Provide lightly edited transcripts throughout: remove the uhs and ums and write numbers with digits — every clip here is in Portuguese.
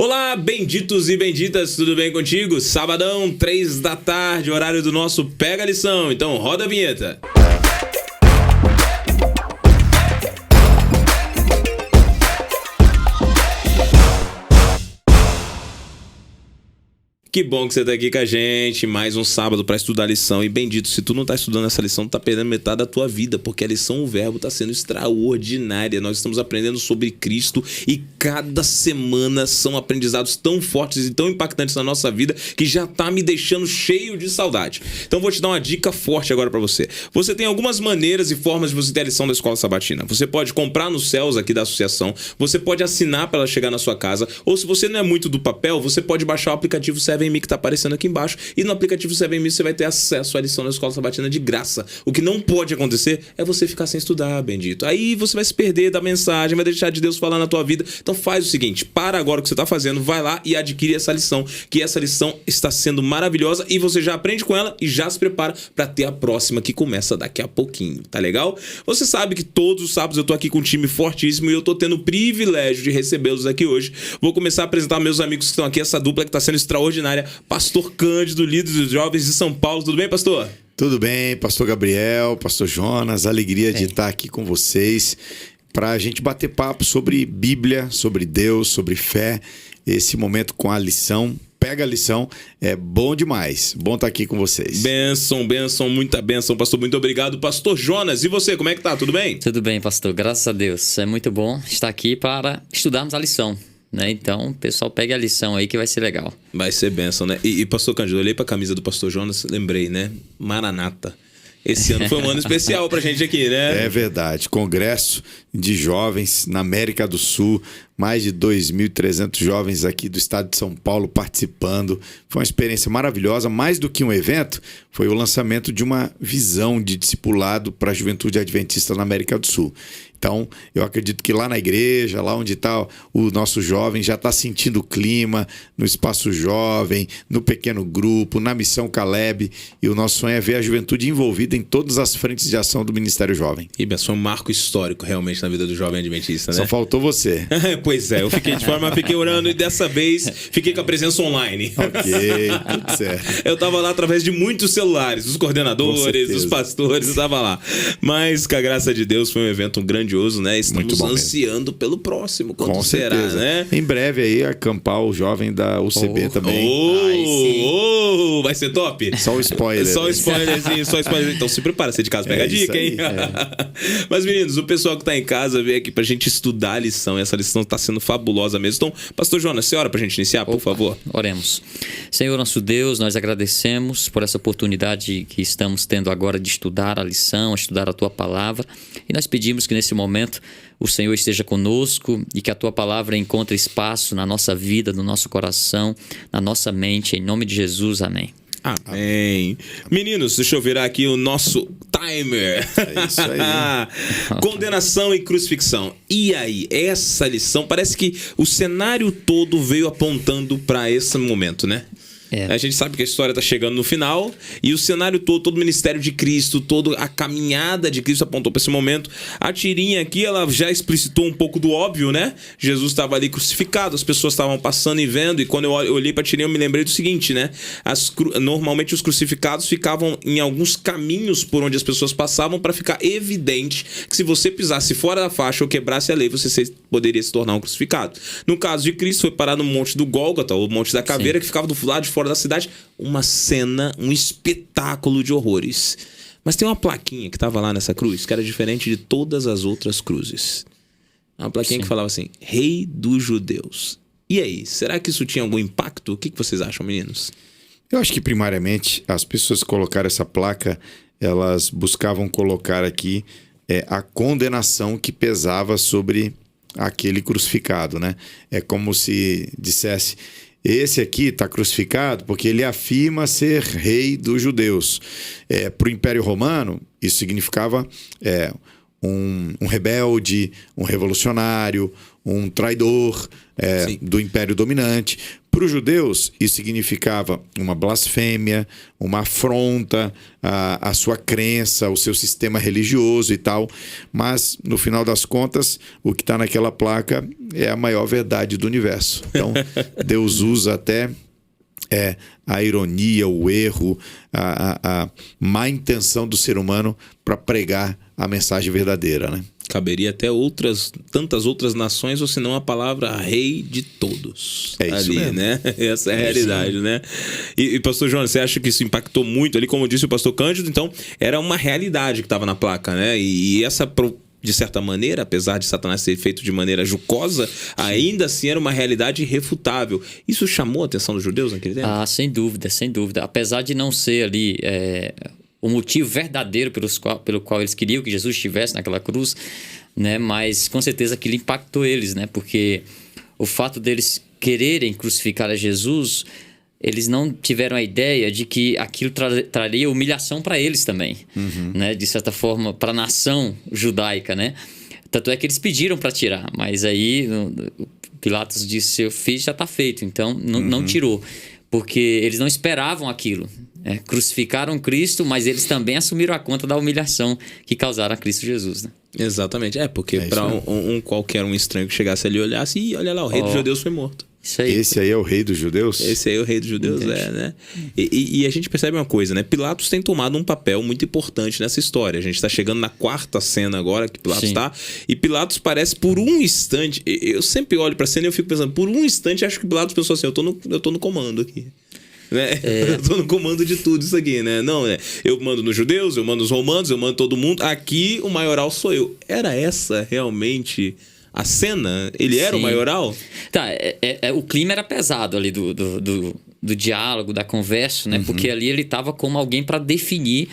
Olá, benditos e benditas, tudo bem contigo? Sabadão, 3 da tarde, horário do nosso Pega a Lição. Então roda a vinheta. Que bom que você tá aqui com a gente, mais um sábado para estudar a lição. E bendito, se tu não tá estudando essa lição, tu tá perdendo metade da tua vida, porque a lição, o verbo, tá sendo extraordinária. Nós estamos aprendendo sobre Cristo e cada semana são aprendizados tão fortes e tão impactantes na nossa vida que já tá me deixando cheio de saudade. Então vou te dar uma dica forte agora para você. Você tem algumas maneiras e formas de você ter a lição da Escola Sabatina. Você pode comprar nos céus aqui da associação, você pode assinar para ela chegar na sua casa, ou se você não é muito do papel, você pode baixar o aplicativo 7me que tá aparecendo aqui embaixo, e no aplicativo 7me você vai ter acesso à lição da Escola Sabatina de graça. O que não pode acontecer é você ficar sem estudar, bendito. Aí você vai se perder da mensagem, vai deixar de Deus falar na tua vida. Então faz o seguinte, para agora o que você tá fazendo, vai lá e adquire essa lição, que essa lição está sendo maravilhosa e você já aprende com ela e já se prepara para ter a próxima que começa daqui a pouquinho, tá legal? Você sabe que todos os sábados eu tô aqui com um time fortíssimo e eu tô tendo o privilégio de recebê-los aqui hoje. Vou começar a apresentar meus amigos que estão aqui, essa dupla que tá sendo extraordinária. Pastor Cândido, líder dos jovens de São Paulo. Tudo bem, pastor? Tudo bem, pastor Gabriel, pastor Jonas. Alegria de estar aqui com vocês para a gente bater papo sobre Bíblia, sobre Deus, sobre fé. Esse momento com a lição. Pega a lição, é bom demais. Bom estar aqui com vocês. Bênção, muita bênção, pastor. Muito obrigado. Pastor Jonas, e você, como é que tá? Tudo bem? Tudo bem, pastor. Graças a Deus. É muito bom estar aqui para estudarmos a lição. Então, pessoal, pegue a lição aí que vai ser legal. Vai ser bênção, né? E pastor Cândido, eu olhei pra camisa do pastor Jonas, lembrei, né? Maranata. Esse ano foi um ano especial pra gente aqui, né? É verdade. Congresso de Jovens na América do Sul. Mais de 2.300 jovens aqui do estado de São Paulo participando. Foi uma experiência maravilhosa. Mais do que um evento, foi o lançamento de uma visão de discipulado para a juventude adventista na América do Sul. Então, eu acredito que lá na igreja, lá onde está o nosso jovem, já está sentindo o clima, no espaço jovem, no pequeno grupo, na missão Caleb. E o nosso sonho é ver a juventude envolvida em todas as frentes de ação do Ministério Jovem. E foi um marco histórico realmente na vida do jovem adventista, né? Só faltou você. Pois é, eu fiquei orando e dessa vez fiquei com a presença online. Ok, tudo certo. Eu tava lá através de muitos celulares, os coordenadores, os pastores, eu tava lá. Mas, com a graça de Deus, foi um evento grandioso, né? Estamos ansiando pelo próximo. Quando com será, certeza, né? Em breve aí, acampar o jovem da UCB também. Vai ser top? Só o spoiler. Só o spoilerzinho, só o spoiler. Então se prepara, você de casa pega a dica, hein? Mas, meninos, o pessoal que tá em casa veio aqui pra gente estudar a lição. E essa lição tá sendo fabulosa mesmo. Então, pastor Jonas, você ora pra gente iniciar, por favor? Oremos. Senhor nosso Deus, nós agradecemos por essa oportunidade que estamos tendo agora de estudar a lição, estudar a Tua Palavra. E nós pedimos que nesse momento o Senhor esteja conosco e que a Tua Palavra encontre espaço na nossa vida, no nosso coração, na nossa mente. Em nome de Jesus, amém. Amém. Meninos, deixa eu virar aqui o nosso timer. É isso aí. Condenação e crucifixão. E aí, essa lição, parece que o cenário todo veio apontando para esse momento, né? A gente sabe que a história está chegando no final e o cenário todo o ministério de Cristo, toda a caminhada de Cristo apontou para esse momento. A tirinha aqui, ela já explicitou um pouco do óbvio, né? Jesus estava ali crucificado, as pessoas estavam passando e vendo, e quando eu olhei para a tirinha eu me lembrei do seguinte, né? Normalmente os crucificados ficavam em alguns caminhos por onde as pessoas passavam para ficar evidente que se você pisasse fora da faixa ou quebrasse a lei, você poderia se tornar um crucificado. No caso de Cristo, foi parar no Monte do Gólgota, o Monte da Caveira, que ficava do lado de fora da cidade, uma cena, um espetáculo de horrores. Mas tem uma plaquinha que estava lá nessa cruz que era diferente de todas as outras cruzes. Uma plaquinha que falava assim, Rei dos Judeus. E aí, será que isso tinha algum impacto? O que vocês acham, meninos? Eu acho que primariamente as pessoas que colocaram essa placa, elas buscavam colocar aqui a condenação que pesava sobre aquele crucificado, né? É como se dissesse, esse aqui está crucificado porque ele afirma ser rei dos judeus. Para o Império Romano, isso significava um rebelde, um revolucionário, um traidor do império dominante. Para os judeus, isso significava uma blasfêmia, uma afronta à sua crença, ao seu sistema religioso e tal. Mas, no final das contas, o que está naquela placa é a maior verdade do universo. Então, Deus usa até a ironia, o erro, a má intenção do ser humano para pregar a mensagem verdadeira, né? Caberia até tantas outras nações, ou senão a palavra rei de todos. É isso ali, mesmo. né? Essa é a realidade, né? E pastor Jonas, você acha que isso impactou muito ali, como disse o pastor Cândido? Então, era uma realidade que estava na placa, né? E essa, de certa maneira, apesar de Satanás ser feito de maneira jocosa, ainda assim era uma realidade irrefutável. Isso chamou a atenção dos judeus naquele tempo? Ah, sem dúvida, sem dúvida. Apesar de não ser ali o motivo verdadeiro pelo qual eles queriam que Jesus estivesse naquela cruz, né? Mas com certeza aquilo impactou eles, né? Porque o fato deles quererem crucificar a Jesus, eles não tiveram a ideia de que aquilo traria humilhação para eles também, né? De certa forma, para a nação judaica, né? Tanto é que eles pediram para tirar, mas aí Pilatos disse: seu filho já está feito, então não tirou, porque eles não esperavam aquilo. Crucificaram Cristo, mas eles também assumiram a conta da humilhação que causaram a Cristo Jesus, né? Exatamente. Porque para qualquer um estranho que chegasse ali e olhasse, e olha lá, o rei dos judeus foi morto. Isso aí. Esse aí é o rei dos judeus? Esse aí é o rei dos judeus, né? E a gente percebe uma coisa, né? Pilatos tem tomado um papel muito importante nessa história. A gente está chegando na quarta cena agora que Pilatos está. E Pilatos parece, por um instante... Eu sempre olho para a cena e eu fico pensando, por um instante acho que Pilatos pensou assim, eu tô no comando aqui. Né? Eu tô no comando de tudo isso aqui, né? Não, eu mando nos judeus, eu mando nos romanos, eu mando todo mundo. Aqui o maioral sou eu. Era essa realmente a cena? Ele era o maioral? Tá, o clima era pesado ali do diálogo, da conversa, né? Porque ali ele estava como alguém para definir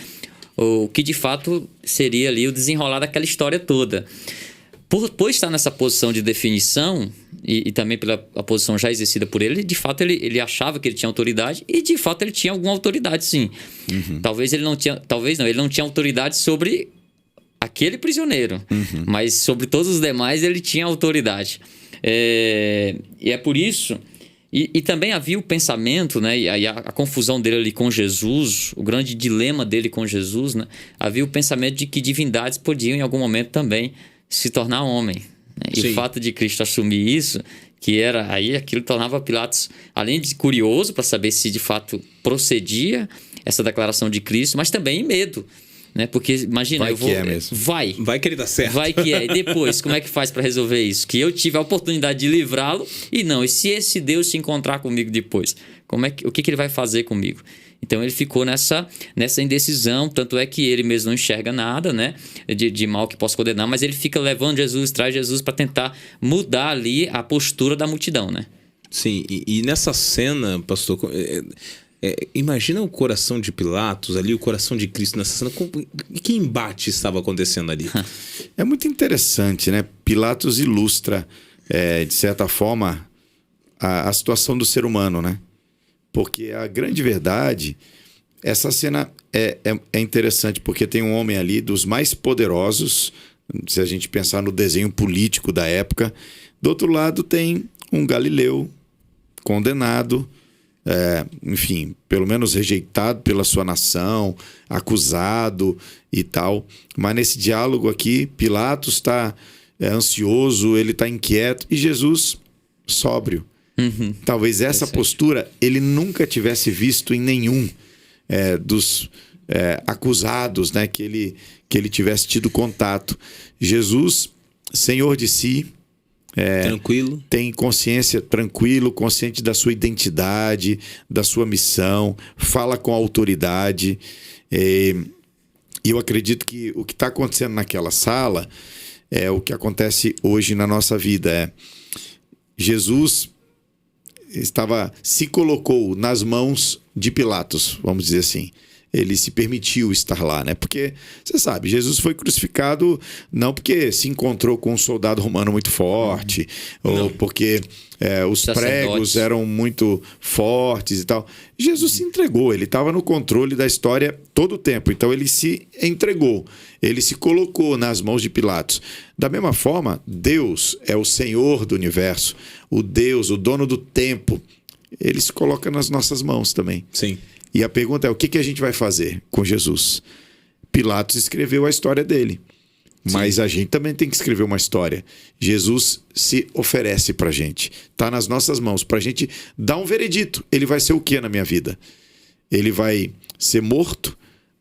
o que de fato seria ali o desenrolar daquela história toda. Por estar nessa posição de definição e também pela a posição já exercida por ele, de fato ele achava que ele tinha autoridade e de fato ele tinha alguma autoridade, sim. Talvez ele não tinha autoridade sobre aquele prisioneiro, mas sobre todos os demais ele tinha autoridade. E é por isso... E também havia o pensamento, né, e a confusão dele ali com Jesus, o grande dilema dele com Jesus, né, havia o pensamento de que divindades podiam em algum momento também se tornar homem, né? E o fato de Cristo assumir isso, que era aí, aquilo tornava Pilatos, além de curioso para saber se de fato procedia essa declaração de Cristo, mas também em medo, né? Porque imagina, vai que ele dá certo. Vai que é. E depois, como é que faz para resolver isso? Que eu tive a oportunidade de livrá-lo e se esse Deus se encontrar comigo depois, o que ele vai fazer comigo? Então ele ficou nessa indecisão, tanto é que ele mesmo não enxerga nada, né, de mal que possa condenar, mas ele fica levando Jesus, traz Jesus para tentar mudar ali a postura da multidão, né? Sim, e nessa cena, pastor, imagina o coração de Pilatos ali, o coração de Cristo nessa cena, que embate estava acontecendo ali? É muito interessante, né? Pilatos ilustra, de certa forma, a situação do ser humano, né? Porque a grande verdade, essa cena é interessante, porque tem um homem ali dos mais poderosos, se a gente pensar no desenho político da época. Do outro lado tem um galileu condenado, enfim, pelo menos rejeitado pela sua nação, acusado e tal. Mas nesse diálogo aqui, Pilatos está ansioso, ele está inquieto, e Jesus sóbrio. Talvez essa postura ele nunca tivesse visto em nenhum dos acusados, né, que ele tivesse tido contato. Jesus, Senhor de si, tranquilo, tem consciência, tranquilo, consciente da sua identidade, da sua missão, fala com autoridade. E eu acredito que o que está acontecendo naquela sala é o que acontece hoje na nossa vida. Jesus se colocou nas mãos de Pilatos, vamos dizer assim. ele se permitiu estar lá, né? Porque, você sabe, Jesus foi crucificado não porque se encontrou com um soldado romano muito forte, ou porque os pregos eram muito fortes e tal. Jesus se entregou, ele estava no controle da história todo o tempo, então ele se entregou, ele se colocou nas mãos de Pilatos. Da mesma forma, Deus é o Senhor do universo, o Deus, o dono do tempo, ele se coloca nas nossas mãos também. Sim. E a pergunta é, o que a gente vai fazer com Jesus? Pilatos escreveu a história dele, mas a gente também tem que escrever uma história. Jesus se oferece pra gente, tá nas nossas mãos, pra gente dar um veredito. Ele vai ser o que na minha vida? Ele vai ser morto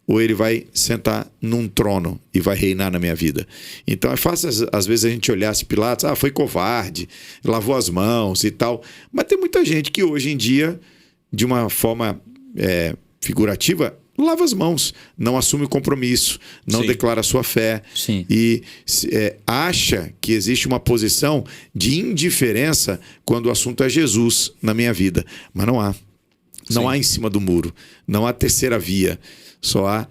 ou ele vai sentar num trono e vai reinar na minha vida? Então é fácil às vezes a gente olhar se Pilatos, foi covarde, lavou as mãos e tal, mas tem muita gente que hoje em dia, de uma forma figurativa, lava as mãos, não assume o compromisso, não declara a sua fé. Sim. E acha que existe uma posição de indiferença quando o assunto é Jesus na minha vida. Mas não há. Não há em cima do muro. Não há terceira via. Só há,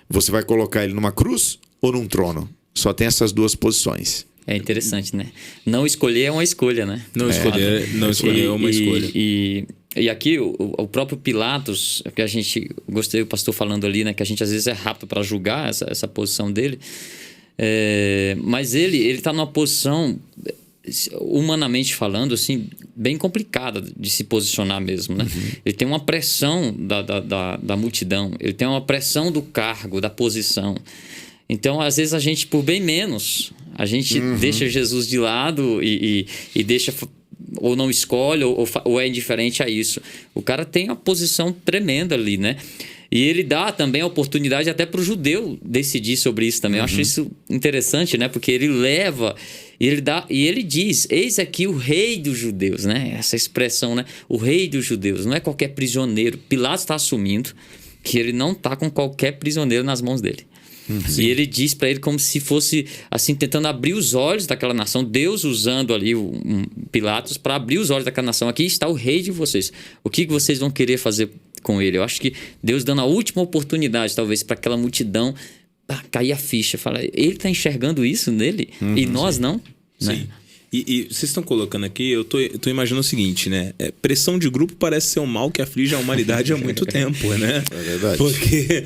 você vai colocar ele numa cruz ou num trono? Só tem essas duas posições. É interessante, né? Não escolher é uma escolha, né? Não escolher é uma escolha. E aqui o próprio Pilatos, que a gente, gostei do pastor falando ali, né? Que a gente às vezes é rápido para julgar essa posição dele. Mas ele está numa posição, humanamente falando, assim, bem complicada de se posicionar mesmo, né? Ele tem uma pressão da multidão, ele tem uma pressão do cargo, da posição. Então, às vezes, a gente, por bem menos, a gente deixa Jesus de lado e deixa, ou não escolhe, ou é indiferente a isso. O cara tem uma posição tremenda ali, né? E ele dá também a oportunidade até para o judeu decidir sobre isso também. Eu acho isso interessante, né? Porque ele leva, e ele diz, eis aqui o rei dos judeus, né? Essa expressão, né? O rei dos judeus, não é qualquer prisioneiro. Pilatos está assumindo que ele não está com qualquer prisioneiro nas mãos dele. E ele diz para ele como se fosse assim, tentando abrir os olhos daquela nação, Deus usando ali Pilatos para abrir os olhos daquela nação. Aqui está o rei de vocês, o que vocês vão querer fazer com ele? Eu acho que Deus dando a última oportunidade talvez para aquela multidão cair a ficha, falar, ele está enxergando isso nele e nós não, né? Sim. E vocês estão colocando aqui, eu tô imaginando o seguinte, né? Pressão de grupo parece ser um mal que aflige a humanidade há muito tempo, né? É verdade. Porque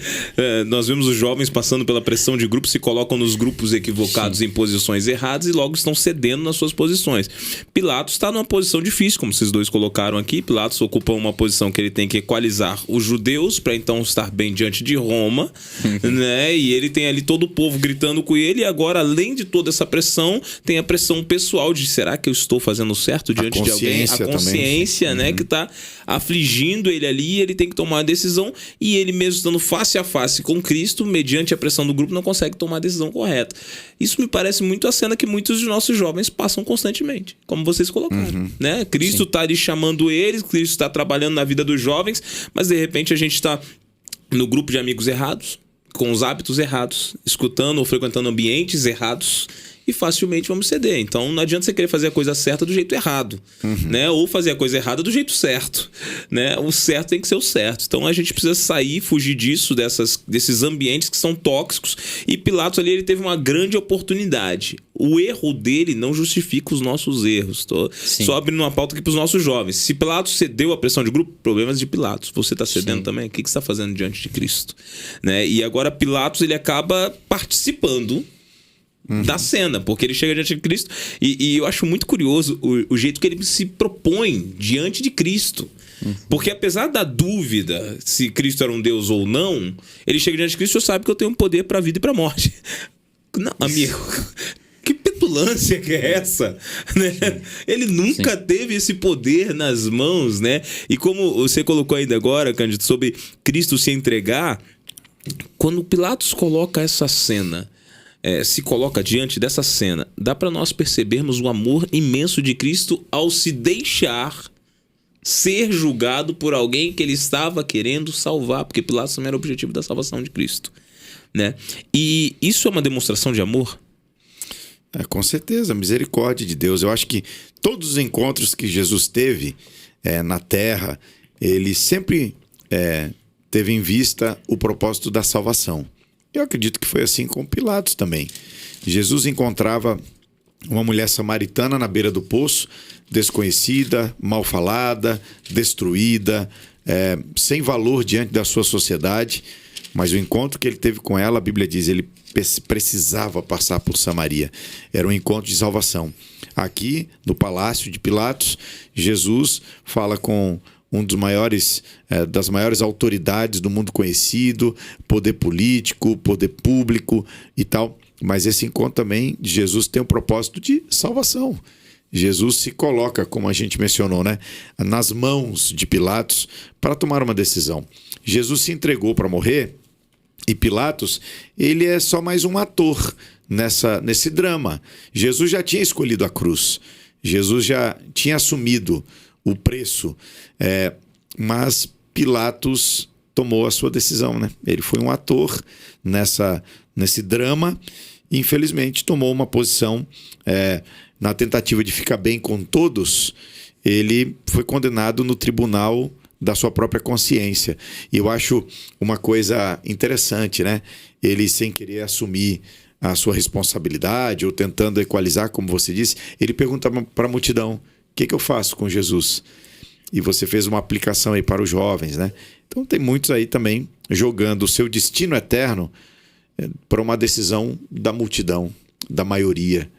nós vemos os jovens passando pela pressão de grupo, se colocam nos grupos equivocados em posições erradas e logo estão cedendo nas suas posições. Pilatos está numa posição difícil, como vocês dois colocaram aqui. Pilatos ocupa uma posição que ele tem que equalizar os judeus para então estar bem diante de Roma, né? E ele tem ali todo o povo gritando com ele, e agora, além de toda essa pressão, tem a pressão pessoal de será que eu estou fazendo certo diante de alguém? A consciência também, né, que está afligindo ele ali, e ele tem que tomar uma decisão, e ele mesmo estando face a face com Cristo, mediante a pressão do grupo, não consegue tomar a decisão correta. Isso me parece muito a cena que muitos de nossos jovens passam constantemente, como vocês colocaram, né? Cristo está ali chamando eles, Cristo está trabalhando na vida dos jovens, mas de repente a gente está no grupo de amigos errados, com os hábitos errados, escutando ou frequentando ambientes errados, e facilmente vamos ceder. Então não adianta você querer fazer a coisa certa do jeito errado, né? Ou fazer a coisa errada do jeito certo, né? O certo tem que ser o certo. Então a gente precisa sair, fugir disso, desses ambientes que são tóxicos. E Pilatos ali, ele teve uma grande oportunidade. O erro dele não justifica os nossos erros. Tô só abrindo uma pauta aqui para os nossos jovens. Se Pilatos cedeu à pressão de grupo, problemas de Pilatos. Você está cedendo também? O que você está fazendo diante de Cristo? Né? E agora Pilatos, ele acaba participando da cena, porque ele chega diante de Cristo e eu acho muito curioso o jeito que ele se propõe diante de Cristo. Porque apesar da dúvida se Cristo era um Deus ou não, ele chega diante de Cristo e sabe que eu tenho um poder para a vida e para a morte. Não, amigo, que petulância que é essa? Né? Ele nunca teve esse poder nas mãos, né? E como você colocou ainda agora, Cândido, sobre Cristo se entregar, quando Pilatos coloca essa cena, se coloca diante dessa cena, dá para nós percebermos o amor imenso de Cristo ao se deixar ser julgado por alguém que ele estava querendo salvar, porque Pilatos também era o objetivo da salvação de Cristo, né? E isso é uma demonstração de amor? Com certeza, a misericórdia de Deus. Eu acho que todos os encontros que Jesus teve na terra, ele sempre teve em vista o propósito da salvação. Eu acredito que foi assim com Pilatos também. Jesus encontrava uma mulher samaritana na beira do poço, desconhecida, mal falada, destruída, sem valor diante da sua sociedade, mas o encontro que ele teve com ela, a Bíblia diz, ele precisava passar por Samaria. Era um encontro de salvação. Aqui, no palácio de Pilatos, Jesus fala com um dos maiores, das maiores autoridades do mundo conhecido, poder político, poder público e tal. Mas esse encontro também de Jesus tem o propósito de salvação. Jesus se coloca, como a gente mencionou, né, nas mãos de Pilatos para tomar uma decisão. Jesus se entregou para morrer e Pilatos, ele é só mais um ator nesse drama. Jesus já tinha escolhido a cruz. Jesus já tinha assumido o preço, mas Pilatos tomou a sua decisão, né? Ele foi um ator nesse drama e, infelizmente, tomou uma posição na tentativa de ficar bem com todos. Ele foi condenado no tribunal da sua própria consciência. E eu acho uma coisa interessante, né? Ele, sem querer assumir a sua responsabilidade ou tentando equalizar, como você disse, ele pergunta para a multidão: o que eu faço com Jesus? E você fez uma aplicação aí para os jovens, né? Então tem muitos aí também jogando o seu destino eterno para uma decisão da multidão, da maioria.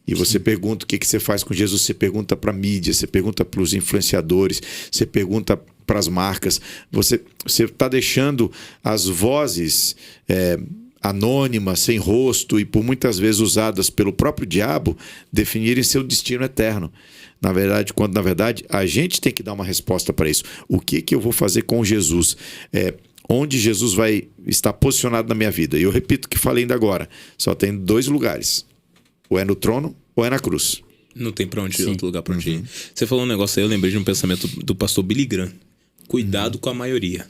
E você pergunta o que você faz com Jesus, você pergunta para a mídia, você pergunta para os influenciadores, você pergunta para as marcas. Você está deixando as vozes anônimas, sem rosto e por muitas vezes usadas pelo próprio diabo definirem seu destino eterno. Na verdade, quando na verdade a gente tem que dar uma resposta para isso. O que eu vou fazer com Jesus? Onde Jesus vai estar posicionado na minha vida? E eu repito o que falei ainda agora. Só tem 2 lugares. Ou é no trono ou é na cruz. Não tem pra onde ir, outro lugar pra onde ir. Você falou um negócio aí, eu lembrei de um pensamento do pastor Billy Graham. Cuidado com a maioria.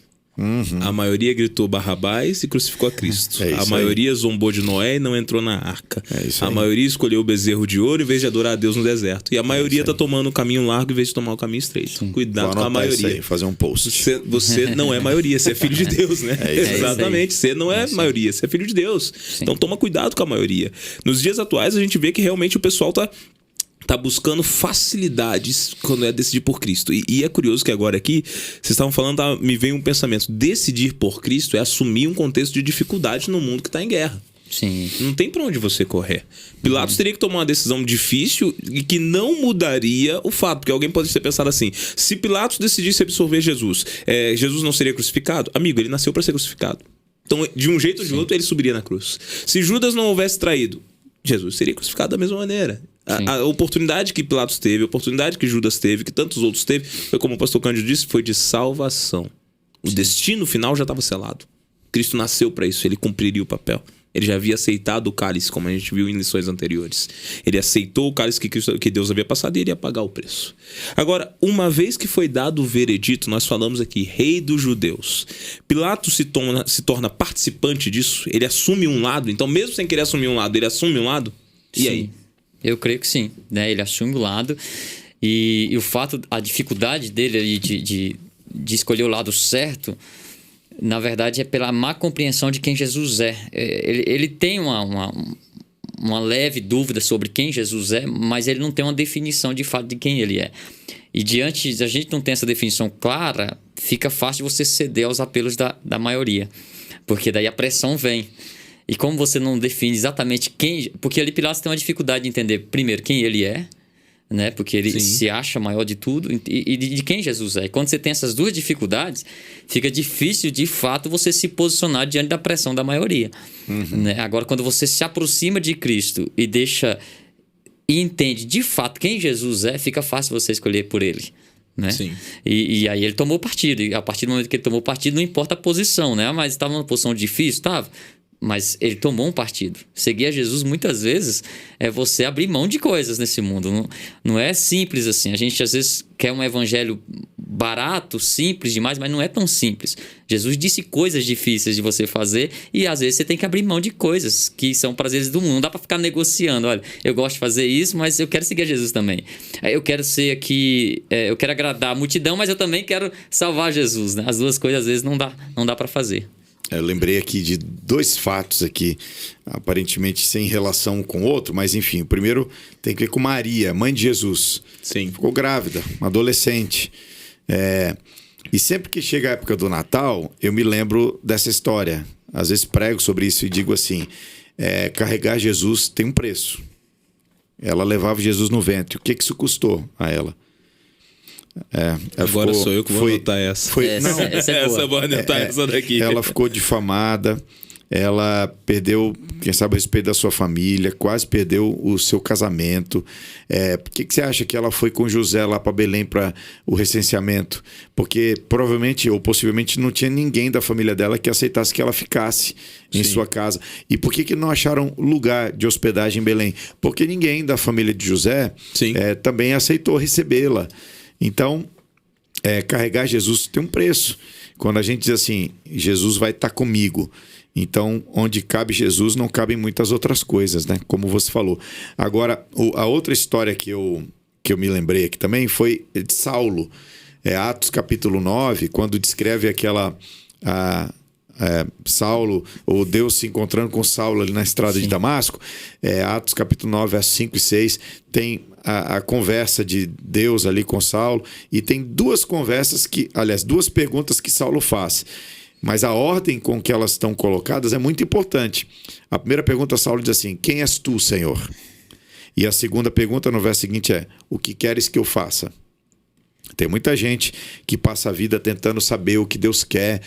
A maioria gritou Barrabás e crucificou a Cristo. A maioria zombou de Noé e não entrou na arca. A maioria escolheu o bezerro de ouro em vez de adorar a Deus no deserto. E a maioria está tomando o caminho largo em vez de tomar o caminho estreito. Sim. Cuidado com a maioria. Aí, fazer um post. Você não é maioria, você é filho de Deus, né? Exatamente. Você não é maioria, você é filho de Deus. Sim. Então toma cuidado com a maioria. Nos dias atuais a gente vê que realmente o pessoal tá buscando facilidades quando é decidir por Cristo. E é curioso que agora aqui, vocês estavam falando, me veio um pensamento. Decidir por Cristo é assumir um contexto de dificuldade no mundo que está em guerra. Sim. Não tem para onde você correr. Pilatos teria que tomar uma decisão difícil e que não mudaria o fato. Porque alguém pode ter pensado assim: se Pilatos decidisse absorver Jesus, Jesus não seria crucificado? Amigo, ele nasceu para ser crucificado. Então, de um jeito ou de outro, ele subiria na cruz. Se Judas não houvesse traído, Jesus seria crucificado da mesma maneira. A oportunidade que Pilatos teve, a oportunidade que Judas teve, que tantos outros teve, foi, como o pastor Cândido disse, foi de salvação. O destino final já estava selado. Cristo nasceu para isso, ele cumpriria o papel. Ele já havia aceitado o cálice, como a gente viu em lições anteriores. Ele aceitou o cálice que Deus havia passado e ele ia pagar o preço. Agora, uma vez que foi dado o veredito, nós falamos aqui, rei dos judeus. Pilatos se torna participante disso? Ele assume um lado? Então, mesmo sem querer assumir um lado, ele assume um lado? E aí? Eu creio que sim, né? Ele assume o lado e o fato, a dificuldade dele aí de escolher o lado certo, na verdade é pela má compreensão de quem Jesus é. Ele tem uma leve dúvida sobre quem Jesus é, mas ele não tem uma definição de fato de quem ele é. E diante de a gente não ter essa definição clara, fica fácil você ceder aos apelos da maioria, porque daí a pressão vem. E como você não define exatamente quem... Porque ali Pilatos tem uma dificuldade de entender, primeiro, quem ele é, né? Porque ele se acha maior de tudo, e de quem Jesus é. E quando você tem essas duas dificuldades, fica difícil, de fato, você se posicionar diante da pressão da maioria. Né? Agora, quando você se aproxima de Cristo e entende, de fato, quem Jesus é, fica fácil você escolher por ele. Né? Sim. E aí ele tomou partido. E a partir do momento que ele tomou partido, não importa a posição, né? Mas estava numa posição difícil, estava... Mas ele tomou um partido. Seguir a Jesus, muitas vezes, é você abrir mão de coisas nesse mundo. Não é simples assim. A gente, às vezes, quer um evangelho barato, simples demais, mas não é tão simples. Jesus disse coisas difíceis de você fazer e às vezes você tem que abrir mão de coisas que são prazeres do mundo. Não dá para ficar negociando. Olha, eu gosto de fazer isso, mas eu quero seguir a Jesus também. Eu quero ser aqui, eu quero agradar a multidão, mas eu também quero salvar Jesus, né? As duas coisas às vezes não dá para fazer. Eu lembrei aqui de 2 fatos aqui, aparentemente sem relação um com o outro, mas enfim, o primeiro tem que ver com Maria, mãe de Jesus. Sim. Ficou grávida, uma adolescente. E sempre que chega a época do Natal, eu me lembro dessa história. Às vezes prego sobre isso e digo assim, carregar Jesus tem um preço. Ela levava Jesus no ventre. O que isso custou a ela? Agora sou eu que vou anotar essa. Essa é boa. Essa vou anotar essa daqui. Ela ficou difamada, ela perdeu, quem sabe, o respeito da sua família, quase perdeu o seu casamento. Por que você acha que ela foi com José lá para Belém para o recenseamento? Porque provavelmente ou possivelmente não tinha ninguém da família dela que aceitasse que ela ficasse em sua casa. E por que não acharam lugar de hospedagem em Belém? Porque ninguém da família de José também aceitou recebê-la. Então, carregar Jesus tem um preço. Quando a gente diz assim, Jesus vai estar comigo. Então, onde cabe Jesus, não cabem muitas outras coisas, né? Como você falou. Agora, a outra história que eu me lembrei aqui também foi de Saulo. Atos capítulo 9, quando descreve aquela... Saulo, ou Deus se encontrando com Saulo ali na estrada de Damasco. Atos capítulo 9, versos 5 e 6, tem a conversa de Deus ali com Saulo, e tem 2 perguntas que Saulo faz, mas a ordem com que elas estão colocadas é muito importante. A primeira pergunta, Saulo diz assim: quem és tu, Senhor? E a segunda pergunta no verso seguinte é: o que queres que eu faça? Tem muita gente que passa a vida tentando saber o que Deus quer.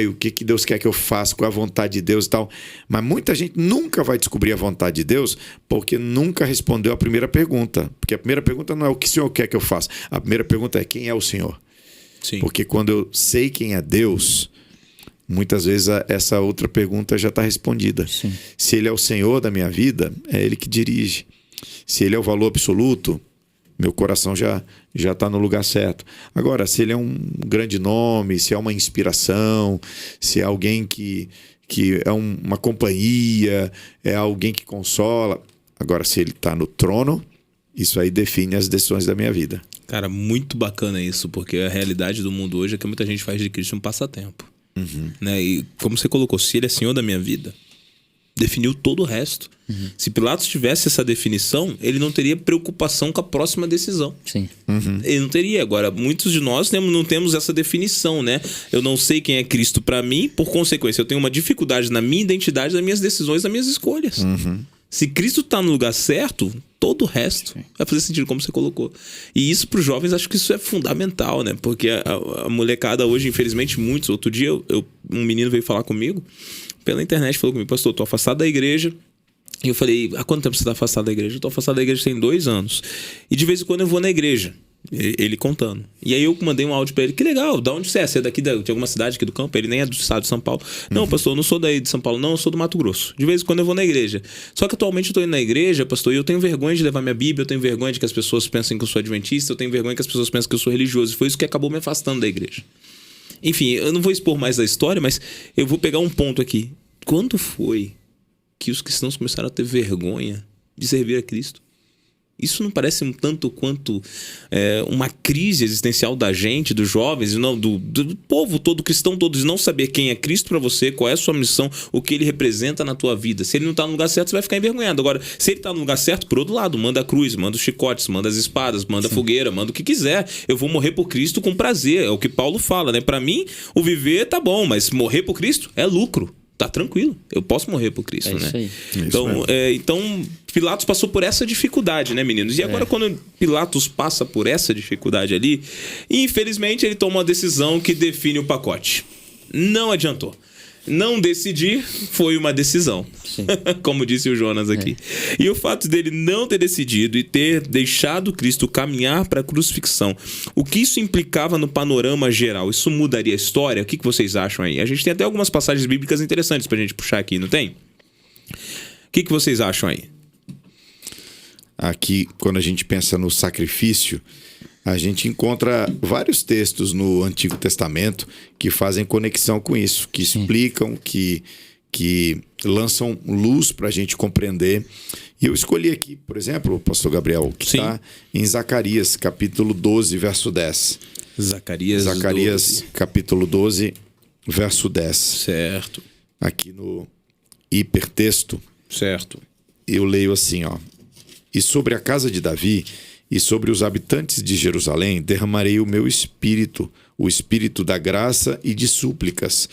O que Deus quer que eu faça, qual é a vontade de Deus e tal. Mas muita gente nunca vai descobrir a vontade de Deus porque nunca respondeu a primeira pergunta. Porque a primeira pergunta não é o que o Senhor quer que eu faça. A primeira pergunta é: quem é o Senhor? Sim. Porque quando eu sei quem é Deus, muitas vezes essa outra pergunta já está respondida. Sim. Se Ele é o Senhor da minha vida, é Ele que dirige. Se Ele é o valor absoluto, meu coração já está no lugar certo. Agora, se ele é um grande nome, se é uma inspiração, se é alguém que é uma companhia, é alguém que consola. Agora, se ele está no trono, isso aí define as decisões da minha vida. Cara, muito bacana isso, porque a realidade do mundo hoje é que muita gente faz de Cristo um passatempo. Né? E como você colocou, se ele é Senhor da minha vida, definiu todo o resto. Se Pilatos tivesse essa definição, ele não teria preocupação com a próxima decisão. Sim. Ele não teria. Agora, muitos de nós não temos essa definição, né? Eu não sei quem é Cristo para mim, por consequência, eu tenho uma dificuldade na minha identidade, nas minhas decisões, nas minhas escolhas. Se Cristo tá no lugar certo, todo o resto vai fazer sentido, como você colocou. E isso para os jovens, acho que isso é fundamental, né? Porque a molecada hoje, infelizmente, muitos... Outro dia, um menino veio falar comigo pela internet, falou comigo: pastor, eu tô afastado da igreja. E eu falei: há quanto tempo você está afastado da igreja? Eu tô afastado da igreja tem 2 anos. E de vez em quando eu vou na igreja. Ele contando. E aí eu mandei um áudio pra ele: que legal, da onde você é? Você é daqui de alguma cidade aqui do campo? Ele nem é do estado de São Paulo. Não, pastor, eu não sou daí de São Paulo, não, eu sou do Mato Grosso. De vez em quando eu vou na igreja. Só que atualmente eu tô indo na igreja, pastor, e eu tenho vergonha de levar minha Bíblia, eu tenho vergonha de que as pessoas pensem que eu sou adventista, eu tenho vergonha que as pessoas pensem que eu sou religioso. E foi isso que acabou me afastando da igreja. Enfim, eu não vou expor mais da história, mas eu vou pegar um ponto aqui. Quando foi que os cristãos começaram a ter vergonha de servir a Cristo? Isso não parece um tanto quanto uma crise existencial da gente, dos jovens, não, do povo todo, cristão todo, de não saber quem é Cristo para você, qual é a sua missão, o que ele representa na tua vida. Se ele não tá no lugar certo, você vai ficar envergonhado. Agora, se ele tá no lugar certo, por outro lado, manda a cruz, manda os chicotes, manda as espadas, manda a fogueira, manda o que quiser. Eu vou morrer por Cristo com prazer. É o que Paulo fala, né? Para mim, o viver tá bom, mas morrer por Cristo é lucro. Tá tranquilo, eu posso morrer por Cristo, né? Isso aí. Então, Pilatos passou por essa dificuldade, né, meninos? E agora, quando Pilatos passa por essa dificuldade ali, infelizmente ele toma uma decisão que define o pacote. Não adiantou. Não decidir foi uma decisão. Como disse o Jonas aqui. E o fato dele não ter decidido e ter deixado Cristo caminhar para a crucifixão, o que isso implicava no panorama geral? Isso mudaria a história? O que vocês acham aí? A gente tem até algumas passagens bíblicas interessantes pra gente puxar aqui, não tem? O que vocês acham aí? Aqui, quando a gente pensa no sacrifício, a gente encontra vários textos no Antigo Testamento que fazem conexão com isso, que explicam, que lançam luz para a gente compreender. E eu escolhi aqui, por exemplo, pastor Gabriel, que está em Zacarias, capítulo 12, verso 10. Zacarias 12. Capítulo 12, verso 10. Certo. Aqui no hipertexto, Certo. eu leio assim, ó. E sobre a casa de Davi e sobre os habitantes de Jerusalém derramarei o meu espírito, o espírito da graça e de súplicas.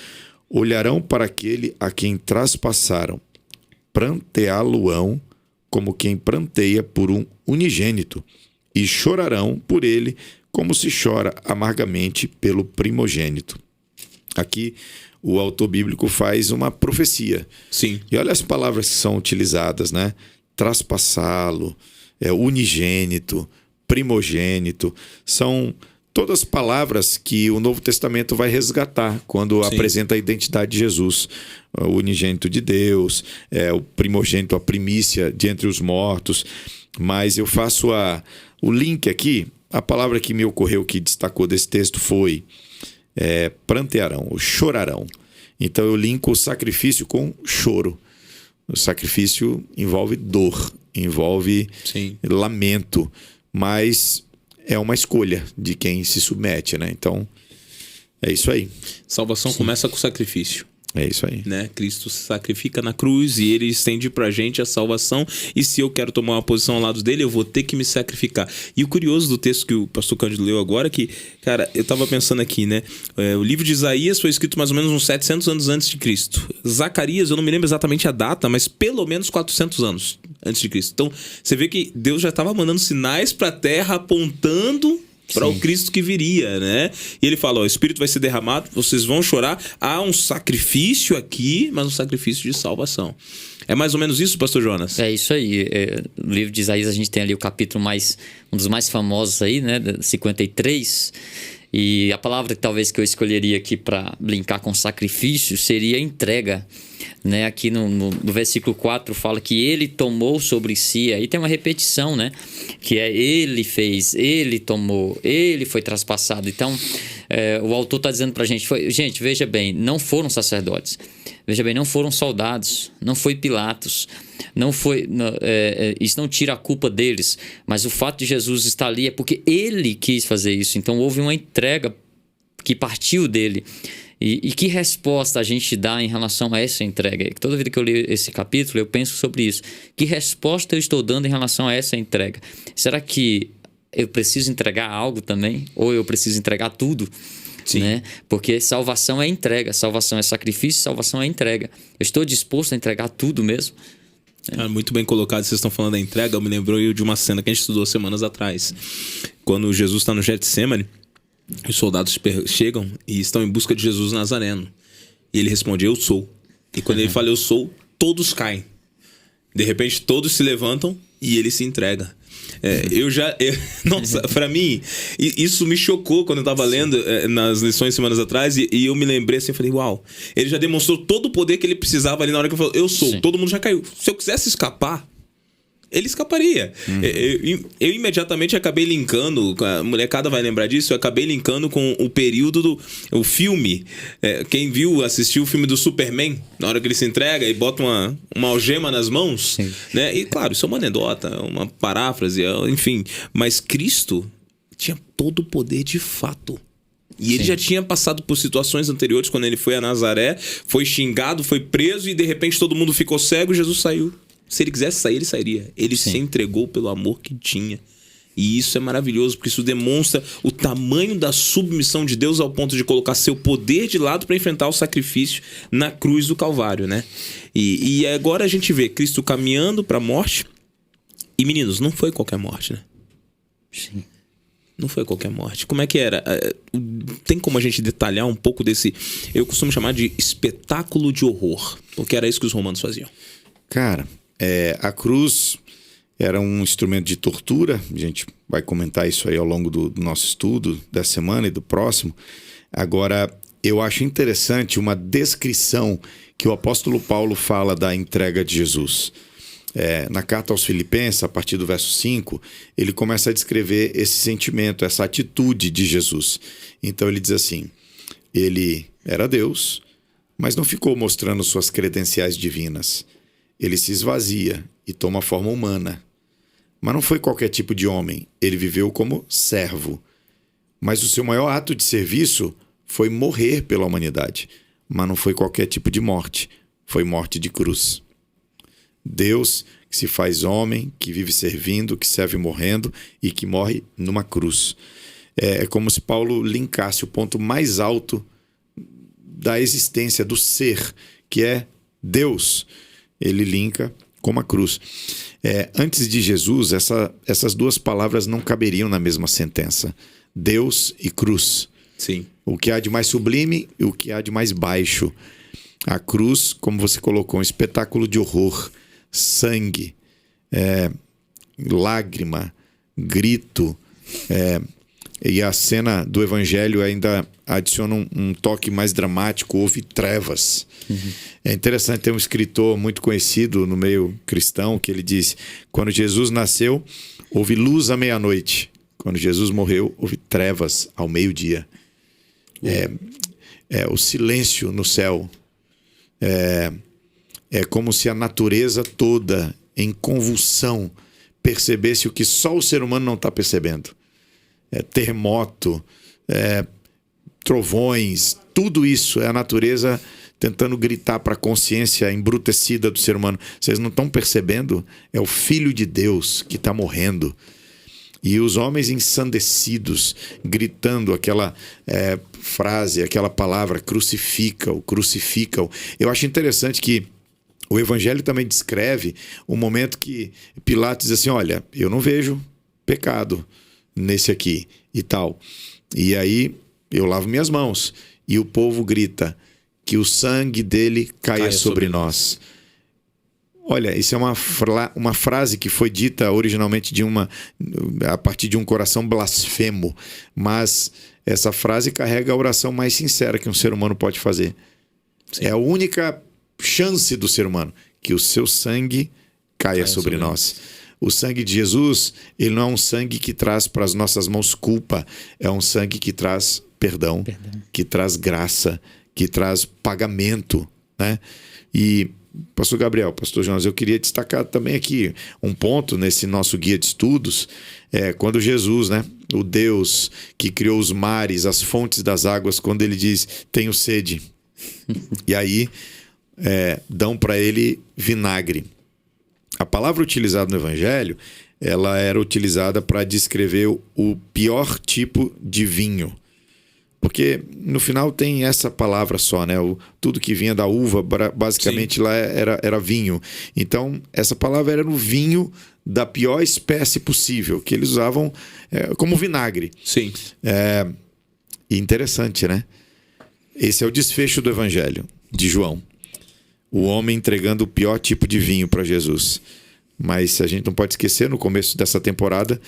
Olharão para aquele a quem traspassaram, pranteá-lo-ão como quem pranteia por um unigênito, e chorarão por ele como se chora amargamente pelo primogênito. Aqui o autor bíblico faz uma profecia. Sim. E olha as palavras que são utilizadas, né? Traspassá-lo, unigênito, primogênito, são todas palavras que o Novo Testamento vai resgatar quando apresenta a identidade de Jesus. O unigênito de Deus, o primogênito, a primícia de entre os mortos. Mas eu faço o link aqui, a palavra que me ocorreu, que destacou desse texto foi prantearão, ou chorarão. Então eu linko o sacrifício com choro. O sacrifício envolve dor, envolve lamento, mas é uma escolha de quem se submete, né? Então, é isso aí. Salvação começa com sacrifício. É isso aí. Né? Cristo se sacrifica na cruz e ele estende pra gente a salvação. E se eu quero tomar uma posição ao lado dele, eu vou ter que me sacrificar. E o curioso do texto que o pastor Cândido leu agora é que, cara, eu tava pensando aqui, né? O livro de Isaías foi escrito mais ou menos uns 700 anos antes de Cristo. Zacarias, eu não me lembro exatamente a data, mas pelo menos 400 anos antes de Cristo. Então, você vê que Deus já estava mandando sinais pra terra apontando para o Cristo que viria, né? E ele fala, o Espírito vai ser derramado, vocês vão chorar, há um sacrifício aqui, mas um sacrifício de salvação. É mais ou menos isso, pastor Jonas? É isso aí. No livro de Isaías a gente tem ali o capítulo um dos mais famosos aí, né? 53. E a palavra talvez que eu escolheria aqui para linkar com sacrifício seria entrega. Né? Aqui no versículo 4 fala que ele tomou sobre si, aí tem uma repetição, né? Que ele fez, ele tomou, ele foi traspassado. Então o autor está dizendo para a gente, gente, veja bem, não foram sacerdotes, veja bem, não foram soldados, não foi Pilatos, não foi, isso não tira a culpa deles, mas o fato de Jesus estar ali é porque ele quis fazer isso. Então houve uma entrega que partiu dele. E que resposta a gente dá em relação a essa entrega? Toda vez que eu leio esse capítulo, eu penso sobre isso. Que resposta eu estou dando em relação a essa entrega? Será que eu preciso entregar algo também? Ou eu preciso entregar tudo? Sim. Né? Porque salvação é entrega, salvação é sacrifício, salvação é entrega. Eu estou disposto a entregar tudo mesmo? Muito bem colocado, vocês estão falando da entrega. Eu me lembrou de uma cena que a gente estudou semanas atrás. Quando Jesus está no Getsemane, os soldados chegam e estão em busca de Jesus Nazareno. E ele responde, eu sou. E quando ele fala, eu sou, todos caem. De repente, todos se levantam e ele se entrega. Nossa, pra mim, isso me chocou quando eu tava lendo nas lições semanas atrás. E eu me lembrei assim, eu falei, uau. Ele já demonstrou todo o poder que ele precisava ali na hora que ele falou, eu sou. Sim. Todo mundo já caiu. Se eu quisesse escapar, ele escaparia. Eu imediatamente acabei linkando, a molecada vai lembrar disso, eu acabei linkando com o período o filme. Quem assistiu o filme do Superman, na hora que ele se entrega e bota uma algema nas mãos, né? E claro, isso é uma anedota, uma paráfrase, enfim. Mas Cristo tinha todo o poder de fato. E ele já tinha passado por situações anteriores, quando ele foi a Nazaré, foi xingado, foi preso e de repente todo mundo ficou cego e Jesus saiu. Se ele quisesse sair, ele sairia. Ele se entregou pelo amor que tinha. E isso é maravilhoso, porque isso demonstra o tamanho da submissão de Deus ao ponto de colocar seu poder de lado para enfrentar o sacrifício na cruz do Calvário, né? E agora a gente vê Cristo caminhando para a morte. E meninos, não foi qualquer morte, né? Sim. Não foi qualquer morte. Como é que era? Tem como a gente detalhar um pouco desse... Eu costumo chamar de espetáculo de horror. Porque era isso que os romanos faziam. Cara... a cruz era um instrumento de tortura, a gente vai comentar isso aí ao longo do nosso estudo dessa semana e do próximo. Agora, eu acho interessante uma descrição que o apóstolo Paulo fala da entrega de Jesus. Na carta aos Filipenses, a partir do verso 5, ele começa a descrever esse sentimento, essa atitude de Jesus. Então ele diz assim: ele era Deus, mas não ficou mostrando suas credenciais divinas. Ele se esvazia e toma forma humana. Mas não foi qualquer tipo de homem. Ele viveu como servo. Mas o seu maior ato de serviço foi morrer pela humanidade. Mas não foi qualquer tipo de morte. Foi morte de cruz. Deus que se faz homem, que vive servindo, que serve morrendo e que morre numa cruz. É como se Paulo linkasse o ponto mais alto da existência, do ser, que é Deus. Ele linka com a cruz. Antes de Jesus, essas duas palavras não caberiam na mesma sentença. Deus e cruz. Sim. O que há de mais sublime e o que há de mais baixo. A cruz, como você colocou, um espetáculo de horror, sangue, lágrima, grito. E a cena do Evangelho ainda adiciona um toque mais dramático, houve trevas. Uhum. É interessante, ter um escritor muito conhecido no meio cristão que ele diz: quando Jesus nasceu, houve luz à meia-noite. Quando Jesus morreu, houve trevas ao meio-dia. O silêncio no céu. É como se a natureza toda, em convulsão, percebesse o que só o ser humano não está percebendo. Terremoto, trovões, tudo isso é a natureza tentando gritar para a consciência embrutecida do ser humano: vocês não estão percebendo? É o Filho de Deus que está morrendo. E os homens ensandecidos, gritando aquela frase, aquela palavra: crucifica-o, crucifica-o. Eu acho interessante que o Evangelho também descreve o momento que Pilatos diz assim: olha, eu não vejo pecado nesse aqui e tal. E aí eu lavo minhas mãos. E o povo grita: que o sangue dele caia sobre nós. Olha, isso é uma frase que foi dita originalmente a partir de um coração blasfemo. Mas essa frase carrega a oração mais sincera que um ser humano pode fazer. Sim. É a única chance do ser humano: que o seu sangue caia sobre nós. O sangue de Jesus, ele não é um sangue que traz para as nossas mãos culpa. É um sangue que traz perdão. Que traz graça, que traz pagamento, né? E, pastor Gabriel, pastor Jonas, eu queria destacar também aqui um ponto nesse nosso guia de estudos. Quando Jesus, né, o Deus que criou os mares, as fontes das águas, quando ele diz: tenho sede. E aí dão para ele vinagre. A palavra utilizada no Evangelho, ela era utilizada para descrever o pior tipo de vinho. Porque no final tem essa palavra só, né? Tudo que vinha da uva, basicamente, sim, lá era vinho. Então, essa palavra era no vinho da pior espécie possível, que eles usavam como vinagre. Sim. Interessante, né? Esse é o desfecho do Evangelho de João. O homem entregando o pior tipo de vinho para Jesus. Mas a gente não pode esquecer, no começo dessa temporada,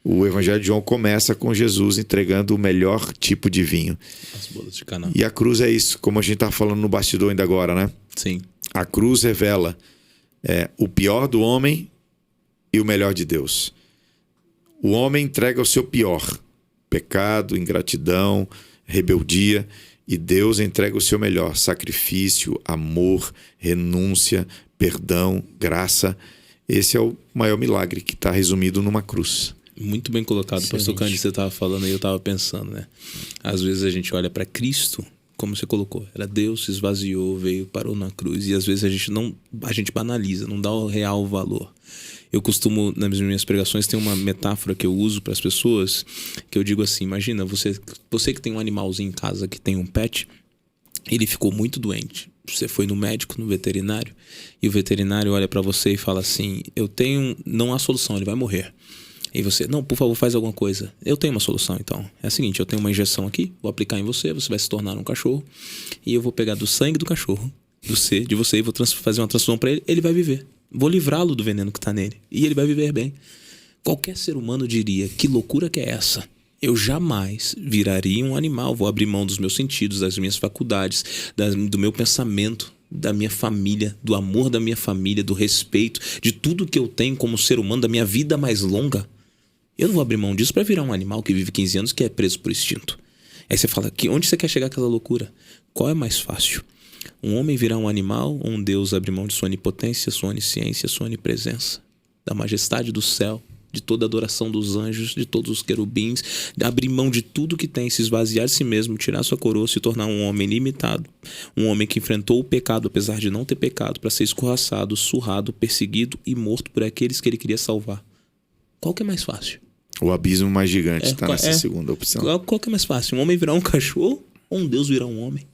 o Evangelho de João começa com Jesus entregando o melhor tipo de vinho. As bodas de Caná. E a cruz é isso, como a gente está falando no bastidor ainda agora, né? Sim. A cruz revela o pior do homem e o melhor de Deus. O homem entrega o seu pior: pecado, ingratidão, rebeldia. E Deus entrega o seu melhor: sacrifício, amor, renúncia, perdão, graça. Esse é o maior milagre que está resumido numa cruz. Muito bem colocado, pastor Cândido. Você estava falando aí, eu estava pensando, né? Às vezes a gente olha para Cristo, como você colocou, era Deus, se esvaziou, veio, parou na cruz. E às vezes a gente banaliza, não dá o real valor. Eu costumo, nas minhas pregações, tem uma metáfora que eu uso para as pessoas, que eu digo assim: imagina, você que tem um animalzinho em casa, que tem um pet, ele ficou muito doente. Você foi no médico, no veterinário, e o veterinário olha para você e fala assim: não há solução, ele vai morrer. E você: não, por favor, faz alguma coisa. Eu tenho uma solução, então. É a seguinte: eu tenho uma injeção aqui, vou aplicar em você, você vai se tornar um cachorro, e eu vou pegar do sangue do cachorro, de você, e vou fazer uma transfusão para ele, ele vai viver. Vou livrá-lo do veneno que está nele. E ele vai viver bem. Qualquer ser humano diria: que loucura que é essa? Eu jamais viraria um animal. Vou abrir mão dos meus sentidos, das minhas faculdades, do meu pensamento, da minha família, do amor da minha família, do respeito, de tudo que eu tenho como ser humano, da minha vida mais longa, eu não vou abrir mão disso para virar um animal que vive 15 anos que é preso por instinto. Aí você fala, onde você quer chegar aquela loucura? Qual é mais fácil? Um homem virar um animal ou um Deus abrir mão de sua onipotência, sua onisciência, sua onipresença, da majestade do céu, de toda a adoração dos anjos, de todos os querubins, de abrir mão de tudo que tem, se esvaziar de si mesmo, tirar sua coroa, se tornar um homem limitado, um homem que enfrentou o pecado apesar de não ter pecado, para ser escorraçado, surrado, perseguido e morto por aqueles que ele queria salvar. Qual que é mais fácil? O abismo mais gigante está nessa segunda opção. Qual que é mais fácil? Um homem virar um cachorro ou um Deus virar um homem?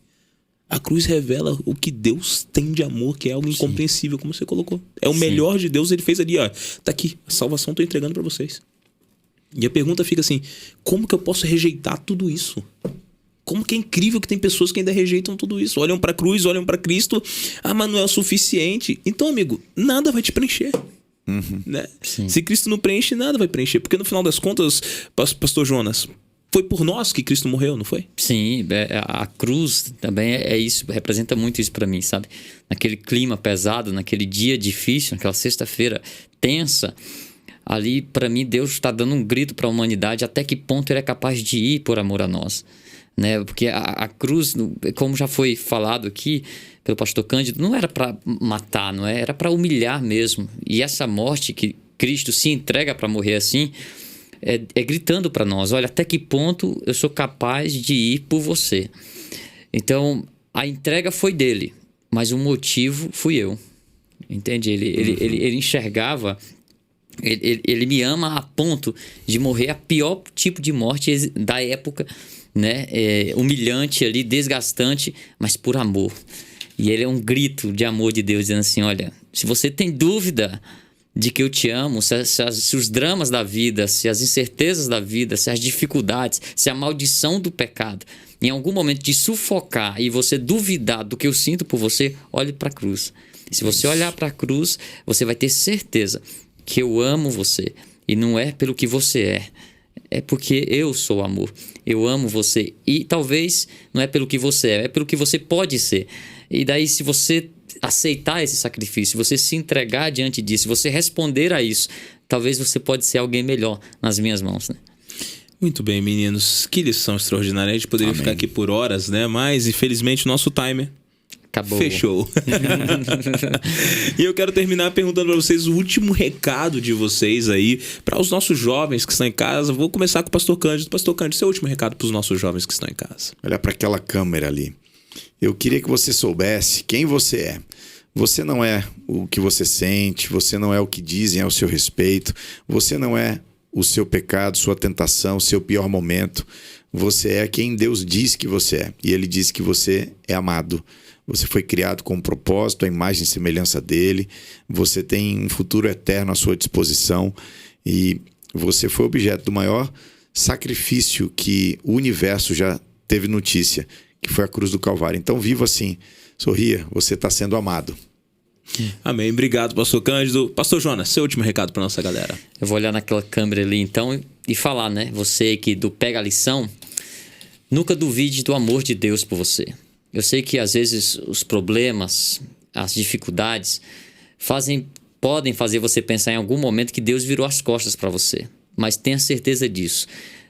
A cruz revela o que Deus tem de amor, que é algo incompreensível, como você colocou. É o melhor de Deus, ele fez ali, ó. Tá aqui, a salvação estou entregando para vocês. E a pergunta fica assim, como que eu posso rejeitar tudo isso? Como que é incrível que tem pessoas que ainda rejeitam tudo isso. Olham para a cruz, olham para Cristo. Ah, mas não é o suficiente. Então, amigo, nada vai te preencher. Né? Se Cristo não preenche, nada vai preencher. Porque no final das contas, pastor Jonas, foi por nós que Cristo morreu, não foi? Sim, a cruz também é isso, representa muito isso para mim, sabe? Naquele clima pesado, naquele dia difícil, naquela sexta-feira tensa, ali para mim Deus está dando um grito para a humanidade até que ponto ele é capaz de ir por amor a nós, né? Porque a cruz, como já foi falado aqui pelo pastor Cândido, não era para matar, não é? Era para humilhar mesmo. E essa morte que Cristo se entrega para morrer assim, é gritando para nós, olha, até que ponto eu sou capaz de ir por você. Então, a entrega foi dele, mas o motivo fui eu. Entende? Ele enxergava, ele me ama a ponto de morrer a pior tipo de morte da época, né? Humilhante ali, desgastante, mas por amor. E ele é um grito de amor de Deus, dizendo assim, olha, se você tem dúvida de que eu te amo, se os dramas da vida, se as incertezas da vida, se as dificuldades, se a maldição do pecado, em algum momento te sufocar e você duvidar do que eu sinto por você, olhe para a cruz. Se você olhar para a cruz, você vai ter certeza que eu amo você. E não é pelo que você é porque eu sou amor. Eu amo você. E talvez não é pelo que você é pelo que você pode ser. E daí, se você aceitar esse sacrifício, você se entregar diante disso, se você responder a isso, talvez você pode ser alguém melhor nas minhas mãos, né? Muito bem, meninos. Que lição extraordinária. A gente poderia ficar aqui por horas, né? Mas, infelizmente, o nosso timer acabou. Fechou. E eu quero terminar perguntando para vocês o último recado de vocês aí para os nossos jovens que estão em casa. Vou começar com o pastor Cândido. Pastor Cândido, seu último recado para os nossos jovens que estão em casa. Olha para aquela câmera ali. Eu queria que você soubesse quem você é. Você não é o que você sente, você não é o que dizem ao seu respeito, você não é o seu pecado, sua tentação, seu pior momento. Você é quem Deus diz que você é. E Ele diz que você é amado. Você foi criado com um propósito, a imagem e semelhança dele. Você tem um futuro eterno à sua disposição. E você foi objeto do maior sacrifício que o universo já teve notícia, que foi a cruz do Calvário. Então viva assim, sorria, você está sendo amado. Amém, obrigado, pastor Cândido. Pastor Jonas, seu último recado para nossa galera. Eu vou olhar naquela câmera ali então e falar, né? Você que pega a lição, nunca duvide do amor de Deus por você. Eu sei que às vezes os problemas, as dificuldades podem fazer você pensar em algum momento que Deus virou as costas para você. Mas tenha certeza disso.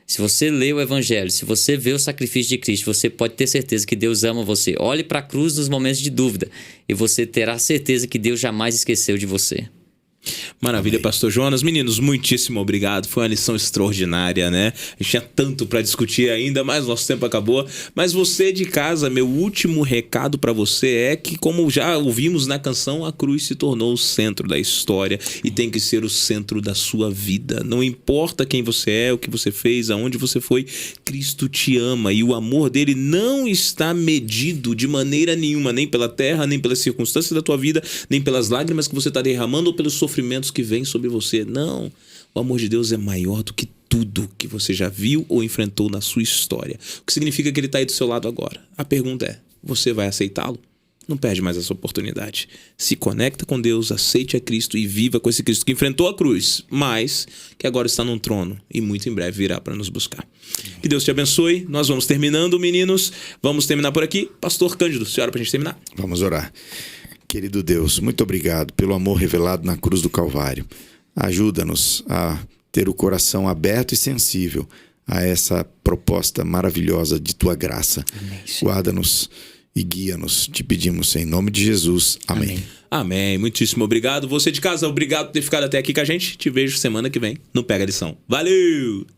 Se você lê o Evangelho, se você vê o sacrifício de Cristo, você pode ter certeza que Deus ama você. Olhe para a cruz nos momentos de dúvida e você terá certeza que Deus jamais esqueceu de você. Maravilha, pastor Jonas. Meninos, muitíssimo obrigado. Foi uma lição extraordinária, né? A gente tinha tanto para discutir ainda, mas nosso tempo acabou. Mas você de casa, meu último recado para você é que, como já ouvimos na canção, a cruz se tornou o centro da história e tem que ser o centro da sua vida. Não importa quem você é, o que você fez, aonde você foi, Cristo te ama e o amor dele não está medido de maneira nenhuma, nem pela terra, nem pelas circunstâncias da tua vida, nem pelas lágrimas que você está derramando ou pelos sofrimentos que vêm sobre você. Não, o amor de Deus é maior do que tudo que você já viu ou enfrentou na sua história. O que significa que ele está aí do seu lado agora. A pergunta é, você vai aceitá-lo? não perde mais essa oportunidade. Se conecta com Deus, aceite a Cristo e viva com esse Cristo que enfrentou a cruz, mas que agora está num trono e muito em breve virá para nos buscar. Que Deus te abençoe. Nós vamos terminando, meninos. Vamos terminar por aqui. Pastor Cândido, senhora, para a gente terminar. Vamos orar. Querido Deus, muito obrigado pelo amor revelado na cruz do Calvário. Ajuda-nos a ter o coração aberto e sensível a essa proposta maravilhosa de Tua graça. Guarda-nos e guia-nos, te pedimos em nome de Jesus. Amém. Amém. Muitíssimo obrigado. Você de casa, obrigado por ter ficado até aqui com a gente. Te vejo semana que vem no Pega a Lição. Valeu!